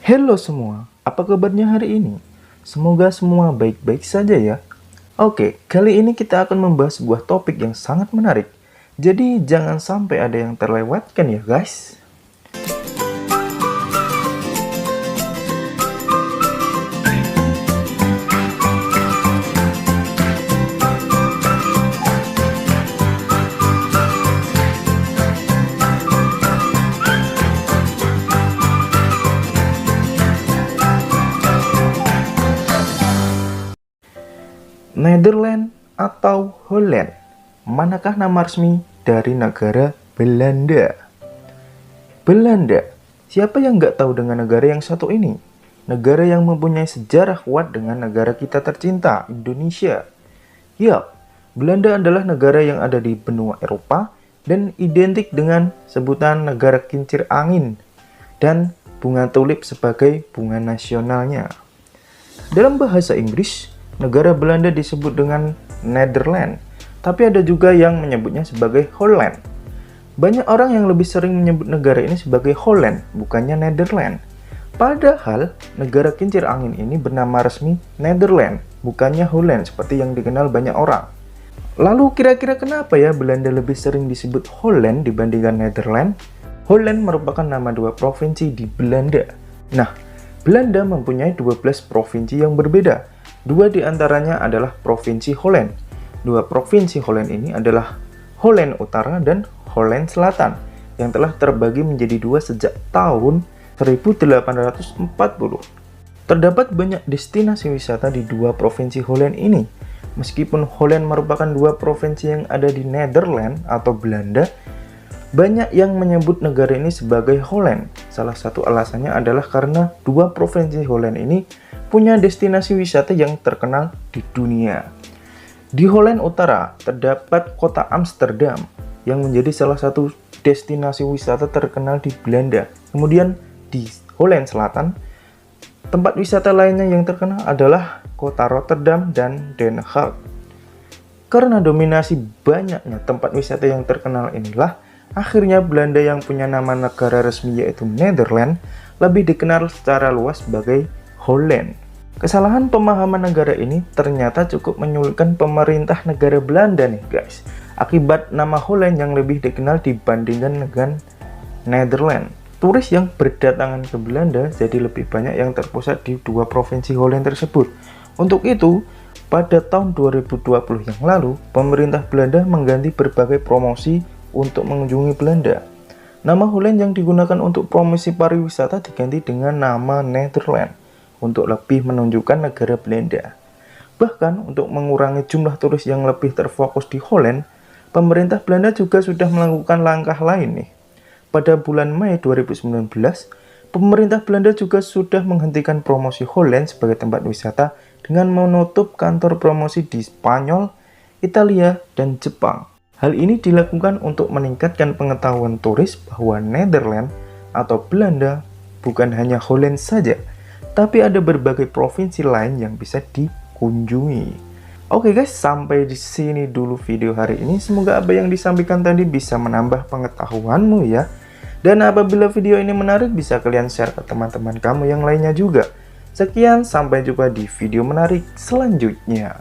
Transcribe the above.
Halo semua, apa kabarnya hari ini? Semoga semua baik-baik saja ya. Oke, kali ini kita akan membahas sebuah topik yang sangat menarik. Jadi jangan sampai ada yang terlewatkan ya guys. Nederland atau Holland? Manakah nama resmi dari negara Belanda? Belanda. Siapa yang nggak tahu dengan negara yang satu ini? Negara yang mempunyai sejarah kuat dengan negara kita tercinta, Indonesia. Yap, Belanda adalah negara yang ada di benua Eropa dan identik dengan sebutan negara kincir angin dan bunga tulip sebagai bunga nasionalnya. Dalam bahasa Inggris, negara Belanda disebut dengan Nederland, tapi ada juga yang menyebutnya sebagai Holland. Banyak orang yang lebih sering menyebut negara ini sebagai Holland, bukannya Nederland. Padahal, negara kincir angin ini bernama resmi Nederland, bukannya Holland seperti yang dikenal banyak orang. Lalu kira-kira kenapa ya Belanda lebih sering disebut Holland dibandingkan Nederland? Holland merupakan nama dua provinsi di Belanda. Nah, Belanda mempunyai 12 provinsi yang berbeda. Dua di antaranya adalah Provinsi Holland. Dua provinsi Holland ini adalah Holland Utara dan Holland Selatan, yang telah terbagi menjadi dua sejak tahun 1840. Terdapat banyak destinasi wisata di dua provinsi Holland ini. Meskipun Holland merupakan dua provinsi yang ada di Nederland atau Belanda, banyak yang menyebut negara ini sebagai Holland. Salah satu alasannya adalah karena dua provinsi Holland ini punya destinasi wisata yang terkenal di dunia. Di Holland Utara terdapat kota Amsterdam yang menjadi salah satu destinasi wisata terkenal di Belanda. Kemudian di Holland Selatan, tempat wisata lainnya yang terkenal adalah kota Rotterdam dan Den Haag. Karena dominasi banyaknya tempat wisata yang terkenal inilah, akhirnya Belanda yang punya nama negara resmi yaitu Nederland lebih dikenal secara luas sebagai Holland. Kesalahan pemahaman negara ini ternyata cukup menyulitkan pemerintah negara Belanda nih guys. Akibat nama Holland yang lebih dikenal dibandingkan dengan Nederland. Turis yang berdatangan ke Belanda jadi lebih banyak yang terpusat di dua provinsi Holland tersebut. Untuk itu, pada tahun 2020 yang lalu, pemerintah Belanda mengganti berbagai promosi untuk mengunjungi Belanda. Nama Holland yang digunakan untuk promosi pariwisata diganti dengan nama Nederland untuk lebih menunjukkan negara Belanda. Bahkan untuk mengurangi jumlah turis yang lebih terfokus di Holland, pemerintah Belanda juga sudah melakukan langkah lain nih. Pada bulan Mei 2019, pemerintah Belanda juga sudah menghentikan promosi Holland sebagai tempat wisata dengan menutup kantor promosi di Spanyol, Italia, dan Jepang. Hal ini dilakukan untuk meningkatkan pengetahuan turis bahwa Nederland atau Belanda bukan hanya Holland saja, tapi ada berbagai provinsi lain yang bisa dikunjungi. Oke guys, sampai di sini dulu video hari ini. Semoga apa yang disampaikan tadi bisa menambah pengetahuanmu ya. Dan apabila video ini menarik, bisa kalian share ke teman-teman kamu yang lainnya juga. Sekian, sampai jumpa di video menarik selanjutnya.